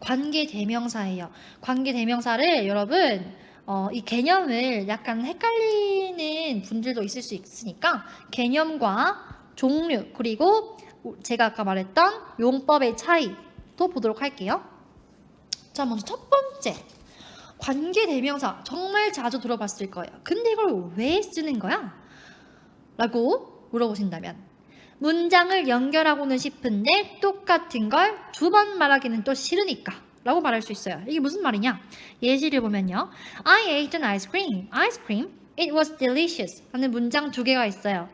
관계대명사예요. 관계대명사를 여러분 이 개념을 약간 헷갈리는 분들도 있을 수 있으니까 개념과 종류 그리고 제가 아까 말했던 용법의 차이도 보도록 할게요. 자, 먼저 첫 번째 관계대명사 정말 자주 들어봤을 거예요. 근데 이걸 왜 쓰는 거야? 라고 물어보신다면 문장을 연결하고는 싶은데 똑같은 걸 두 번 말하기는 또 싫으니까 라고 말할 수 있어요. 이게 무슨 말이냐? 예시를 보면요. I ate an ice cream. Ice cream. It was delicious. 라는 문장 두 개가 있어요.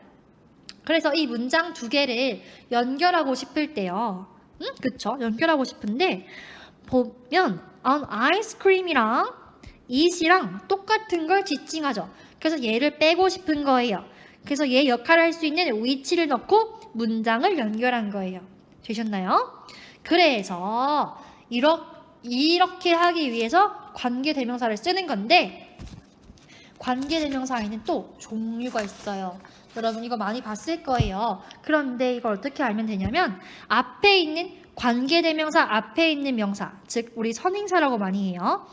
그래서 이 문장 두 개를 연결하고 싶을 때요. 그쵸? 연결하고 싶은데 보면 아이스크림이랑 it이랑 똑같은 걸 지칭하죠. 그래서 얘를 빼고 싶은 거예요. 그래서 얘 역할을 할 수 있는 which를 넣고 문장을 연결한 거예요. 되셨나요? 그래서 이렇게 하기 위해서 관계대명사를 쓰는 건데 관계대명사에는 또 종류가 있어요. 여러분 이거 많이 봤을 거예요. 그런데 이걸 어떻게 알면 되냐면 앞에 있는 관계대명사 앞에 있는 명사, 즉 우리 선행사라고 많이 해요.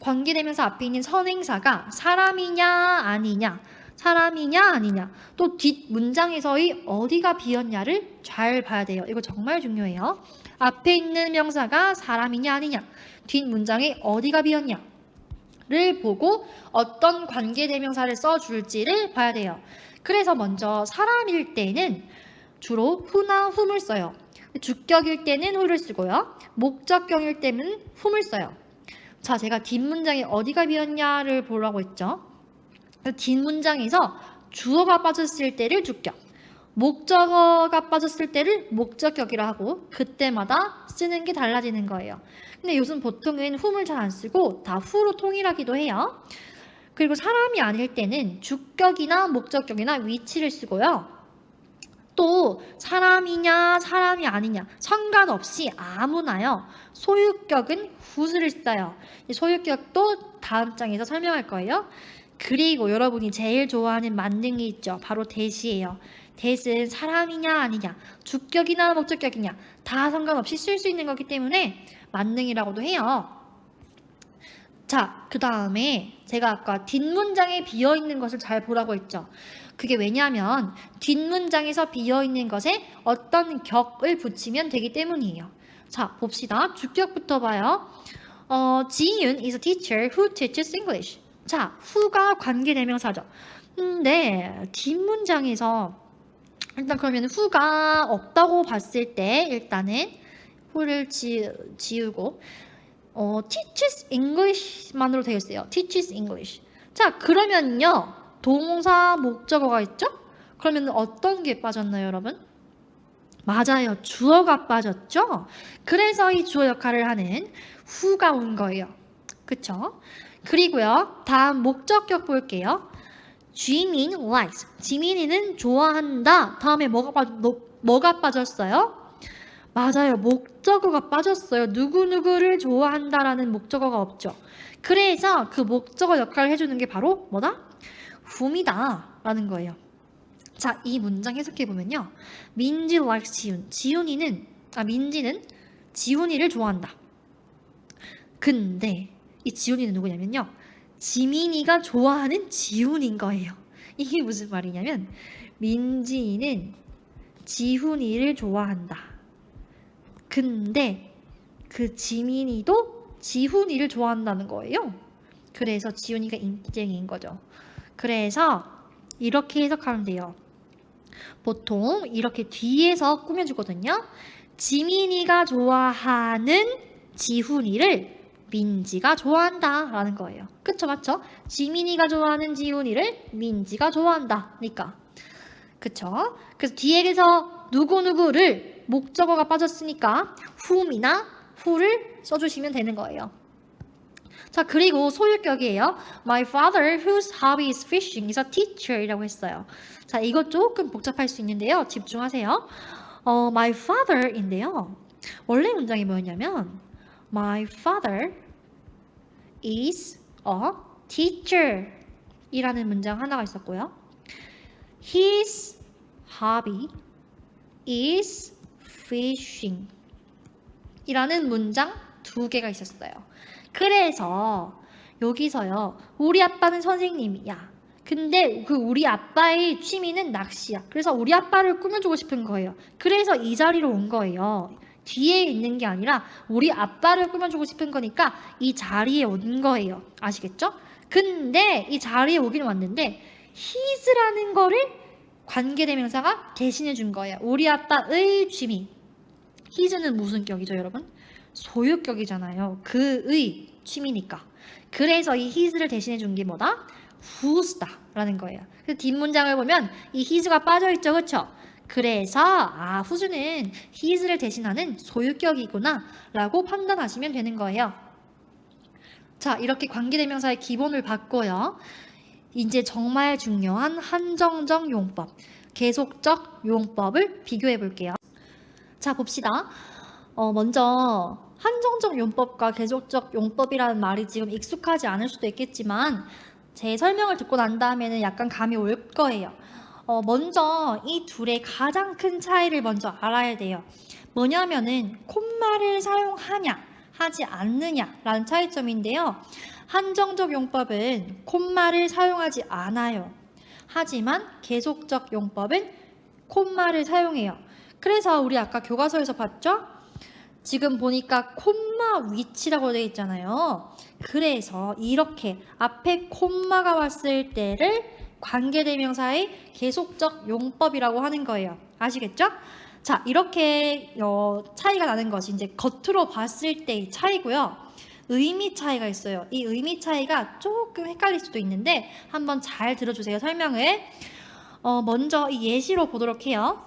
관계대명사 앞에 있는 선행사가 사람이냐 아니냐, 사람이냐 아니냐, 또 뒷문장에서의 어디가 비었냐를 잘 봐야 돼요. 이거 정말 중요해요. 앞에 있는 명사가 사람이냐 아니냐, 뒷문장에 어디가 비었냐를 보고 어떤 관계대명사를 써줄지를 봐야 돼요. 그래서 먼저 사람일 때는 주로 who나 whom을 써요. 주격일 때는 who를 쓰고요. 목적격일 때는 whom을 써요. 자, 제가 뒷문장에 어디가 비었냐를 보라고 했죠. 뒷문장에서 주어가 빠졌을 때를 주격, 목적어가 빠졌을 때를 목적격이라 하고 그때마다 쓰는 게 달라지는 거예요. 근데 요즘 보통은 whom을 잘 안 쓰고 다 who로 통일하기도 해요. 그리고 사람이 아닐 때는 주격이나 목적격이나 which를 쓰고요. 또 사람이냐 사람이 아니냐 상관없이 아무나요. 소유격은 who를 써요. 이 소유격도 다음 장에서 설명할 거예요. 그리고 여러분이 제일 좋아하는 만능이 있죠. 바로 that이에요. that은 사람이냐 아니냐, 주격이나 목적격이냐 다 상관없이 쓸 수 있는 거기 때문에 만능이라고도 해요. 자, 그 다음에 제가 아까 뒷문장에 비어있는 것을 잘 보라고 했죠. 그게 왜냐하면 뒷문장에서 비어있는 것에 어떤 격을 붙이면 되기 때문이에요. 자, 봅시다. 주격부터 봐요. 지윤 is a teacher who teaches English. 자, who가 관계대명사죠. 근데 뒷문장에서 일단 그러면 who가 없다고 봤을 때 일단은 who를 지우고 teaches English만으로 되어 있어요. teaches English. 자, 그러면요. 동사 목적어가 있죠? 그러면 어떤 게 빠졌나요, 여러분? 맞아요. 주어가 빠졌죠? 그래서 이 주어 역할을 하는 who가 온 거예요. 그쵸? 그리고요. 다음 목적격 볼게요. 지민 likes. 지민이는 좋아한다. 다음에 뭐가 빠졌어요? 맞아요. 목적어가 빠졌어요. 누구누구를 좋아한다라는 목적어가 없죠. 그래서 그 목적어 역할을 해주는 게 바로 뭐다? whom이다 라는 거예요. 자, 이 문장 해석해보면요. 민지 likes 지훈. 민지는 지훈이를 좋아한다. 근데 이 지훈이는 누구냐면요. 지민이가 좋아하는 지훈인 거예요. 이게 무슨 말이냐면 민지는 지훈이를 좋아한다. 근데 그 지민이도 지훈이를 좋아한다는 거예요. 그래서 지훈이가 인기쟁이인 거죠. 그래서 이렇게 해석하면 돼요. 보통 이렇게 뒤에서 꾸며주거든요. 지민이가 좋아하는 지훈이를 민지가 좋아한다 라는 거예요. 그쵸, 맞죠? 지민이가 좋아하는 지훈이를 민지가 좋아한다 니까. 그쵸? 그래서 뒤에서 누구누구를 목적어가 빠졌으니까 whom이나 who를 써주시면 되는 거예요. 자, 그리고 소유격이에요. My father, whose hobby is fishing, is a teacher 이라고 했어요. 자, 이거 조금 복잡할 수 있는데요. 집중하세요. My father인데요. 원래 문장이 뭐였냐면 My father is a teacher 이라는 문장 하나가 있었고요. His hobby is fishing 이라는 문장 두 개가 있었어요. 그래서 여기서요. 우리 아빠는 선생님이야. 근데 그 우리 아빠의 취미는 낚시야. 그래서 우리 아빠를 꾸며주고 싶은 거예요. 그래서 이 자리로 온 거예요. 뒤에 있는 게 아니라 우리 아빠를 꾸며주고 싶은 거니까 이 자리에 온 거예요. 아시겠죠? 근데 이 자리에 오긴 왔는데 his라는 거를 관계대명사가 대신해 준 거예요. 우리 아빠의 취미. his는 무슨 격이죠, 여러분? 소유격이잖아요. 그의 취미니까. 그래서 이 his를 대신해 준 게 뭐다? whos다 라는 거예요. 그래서 뒷문장을 보면 이 his가 빠져있죠, 그쵸? 그래서 whos는 his를 대신하는 소유격이구나 라고 판단하시면 되는 거예요. 자, 이렇게 관계대명사의 기본을 봤고요. 이제 정말 중요한 한정적 용법, 계속적 용법을 비교해 볼게요. 자, 봅시다. 먼저 한정적 용법과 계속적 용법이라는 말이 지금 익숙하지 않을 수도 있겠지만 제 설명을 듣고 난 다음에는 약간 감이 올 거예요. 먼저 이 둘의 가장 큰 차이를 먼저 알아야 돼요. 뭐냐면은 콤마를 사용하냐 하지 않느냐라는 차이점인데요. 한정적 용법은 콤마를 사용하지 않아요. 하지만 계속적 용법은 콤마를 사용해요. 그래서 우리 아까 교과서에서 봤죠? 지금 보니까 콤마 위치라고 되어 있잖아요. 그래서 이렇게 앞에 콤마가 왔을 때를 관계대명사의 계속적 용법이라고 하는 거예요. 아시겠죠? 자, 이렇게 차이가 나는 것이 이제 겉으로 봤을 때의 차이고요. 의미 차이가 있어요. 이 의미 차이가 조금 헷갈릴 수도 있는데 한번 잘 들어주세요. 설명을. 먼저 이 예시로 보도록 해요.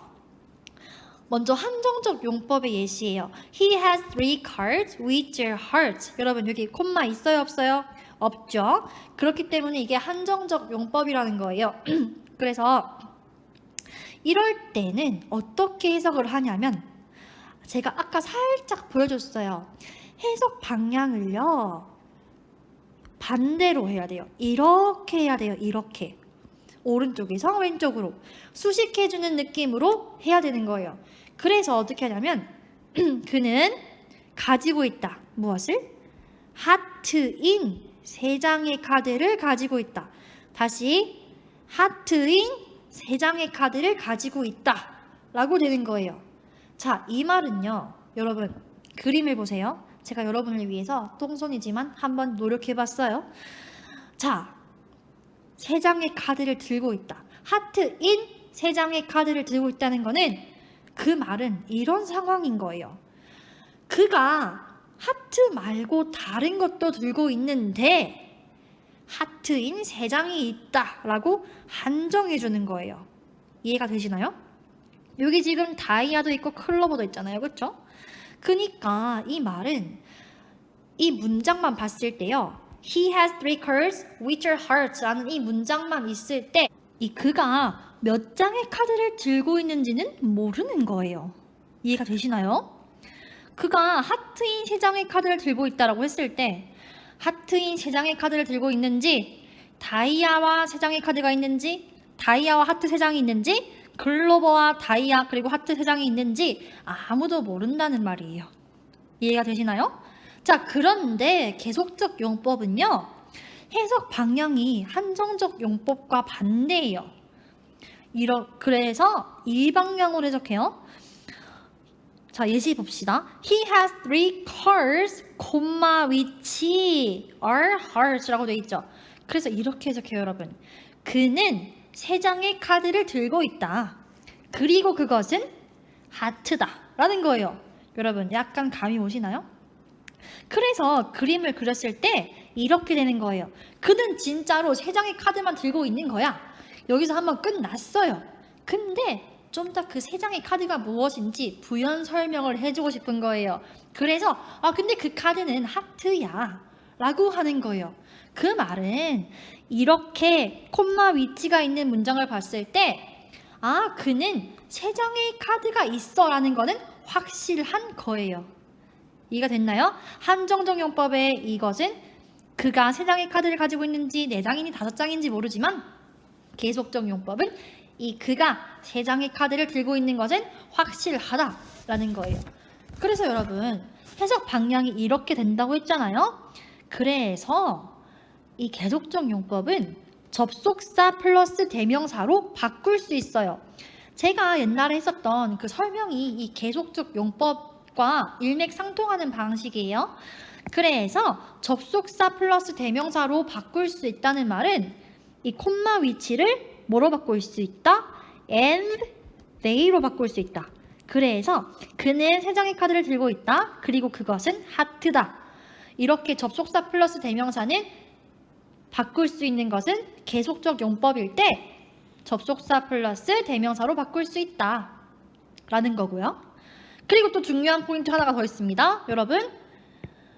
먼저 한정적 용법의 예시예요. He has 3 cards which are hearts. 여러분 여기 콤마 있어요, 없어요? 없죠. 그렇기 때문에 이게 한정적 용법이라는 거예요. 그래서 이럴 때는 어떻게 해석을 하냐면 제가 아까 살짝 보여줬어요. 해석 방향을요. 반대로 해야 돼요. 이렇게 해야 돼요. 이렇게. 오른쪽에서 왼쪽으로 수식해주는 느낌으로 해야 되는 거예요. 그래서 어떻게 하냐면 그는 가지고 있다. 무엇을? 하트인 3장의 카드를 가지고 있다. 다시 하트인 3장의 카드를 가지고 있다 라고 되는 거예요. 자, 이 말은요. 여러분 그림을 보세요. 제가 여러분을 위해서 똥손이지만 한번 노력해봤어요. 자, 3장의 카드를 들고 있다. 하트인 3장의 카드를 들고 있다는 거는 그 말은 이런 상황인 거예요. 그가 하트 말고 다른 것도 들고 있는데 하트인 3장이 있다라고 한정해 주는 거예요. 이해가 되시나요? 여기 지금 다이아도 있고 클로버도 있잖아요. 그렇죠? 그러니까 이 말은 이 문장만 봤을 때요. He has 3 cards which are hearts 라는 이 문장만 있을 때 이 그가 몇 장의 카드를 들고 있는지는 모르는 거예요. 이해가 되시나요? 그가 하트인 3장의 카드를 들고 있다라고 했을 때 하트인 3장의 카드를 들고 있는지 다이아와 3장의 카드가 있는지 다이아와 하트 3장이 있는지 글로버와 다이아 그리고 하트 3장이 있는지 아무도 모른다는 말이에요. 이해가 되시나요? 자, 그런데 계속적 용법은요. 해석 방향이 한정적 용법과 반대예요. 그래서 이 방향으로 해석해요. 자, 예시 봅시다. He has 3 cards, which are hearts라고 되어 있죠. 그래서 이렇게 해석해요, 여러분. 그는 3장의 카드를 들고 있다. 그리고 그것은 하트다 라는 거예요. 여러분 약간 감이 오시나요? 그래서 그림을 그렸을 때 이렇게 되는 거예요. 그는 진짜로 3장의 카드만 들고 있는 거야. 여기서 한번 끝났어요. 근데 좀 더 그 3장의 카드가 무엇인지 부연 설명을 해주고 싶은 거예요. 그래서 근데 그 카드는 하트야 라고 하는 거예요. 그 말은 이렇게 콤마 위치가 있는 문장을 봤을 때 그는 3장의 카드가 있어 라는 거는 확실한 거예요. 이해가 됐나요? 한정적 용법의 이것은 그가 3장의 카드를 가지고 있는지 4장인지 5장인지 모르지만 계속적 용법은 이 그가 3장의 카드를 들고 있는 것은 확실하다라는 거예요. 그래서 여러분 해석 방향이 이렇게 된다고 했잖아요. 그래서 이 계속적 용법은 접속사 플러스 대명사로 바꿀 수 있어요. 제가 옛날에 했었던 그 설명이 이 계속적 용법과 일맥상통하는 방식이에요. 그래서 접속사 플러스 대명사로 바꿀 수 있다는 말은 이 콤마 위치를 뭐로 바꿀 수 있다? and they로 바꿀 수 있다. 그래서 그는 세 장의 카드를 들고 있다. 그리고 그것은 하트다. 이렇게 접속사 플러스 대명사는 바꿀 수 있는 것은 계속적 용법일 때 접속사 플러스 대명사로 바꿀 수 있다 라는 거고요. 그리고 또 중요한 포인트 하나가 더 있습니다. 여러분,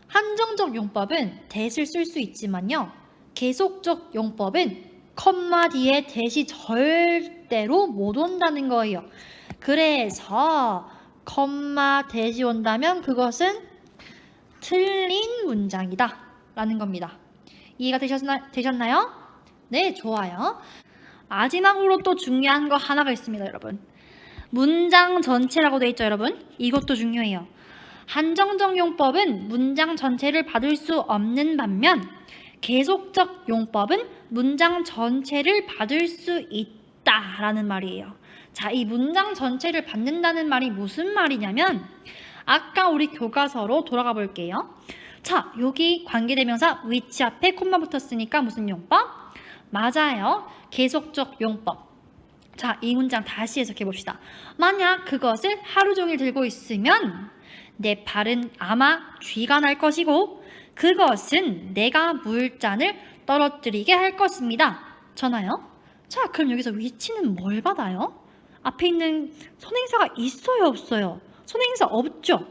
한정적 용법은 that을 쓸 수 있지만요, 계속적 용법은 컴마 뒤에 that이 절대로 못 온다는 거예요. 그래서 컴마 that이 온다면 그것은 틀린 문장이다 라는 겁니다. 이해가 되셨나요? 네, 좋아요. 마지막으로 또 중요한 거 하나가 있습니다, 여러분. 문장 전체라고 되어 있죠, 여러분? 이것도 중요해요. 한정적 용법은 문장 전체를 받을 수 없는 반면 계속적 용법은 문장 전체를 받을 수 있다라는 말이에요. 자, 이 문장 전체를 받는다는 말이 무슨 말이냐면 아까 우리 교과서로 돌아가 볼게요. 자, 여기 관계대명사 which 앞에 콤마 붙었으니까 무슨 용법? 맞아요. 계속적 용법. 자, 이 문장 다시 해석해 봅시다. 만약 그것을 하루 종일 들고 있으면 내 팔은 아마 쥐가 날 것이고 그것은 내가 물잔을 떨어뜨리게 할 것입니다. 전화요? 자, 그럼 여기서 위치는 뭘 받아요? 앞에 있는 선행사가 있어요, 없어요? 선행사 없죠?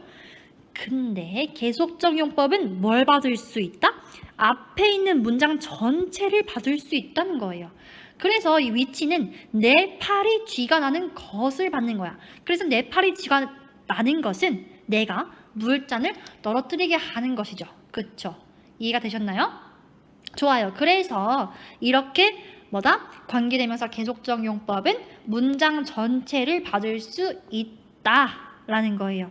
근데 계속적 용법은 뭘 받을 수 있다? 앞에 있는 문장 전체를 받을 수 있다는 거예요. 그래서 이 위치는 내 팔이 쥐가 나는 것을 받는 거야. 그래서 내 팔이 쥐가 나는 것은 내가 물잔을 떨어뜨리게 하는 것이죠. 그쵸? 이해가 되셨나요? 좋아요. 그래서 이렇게 뭐다? 관계대명사 계속적 용법은 문장 전체를 받을 수 있다라는 거예요.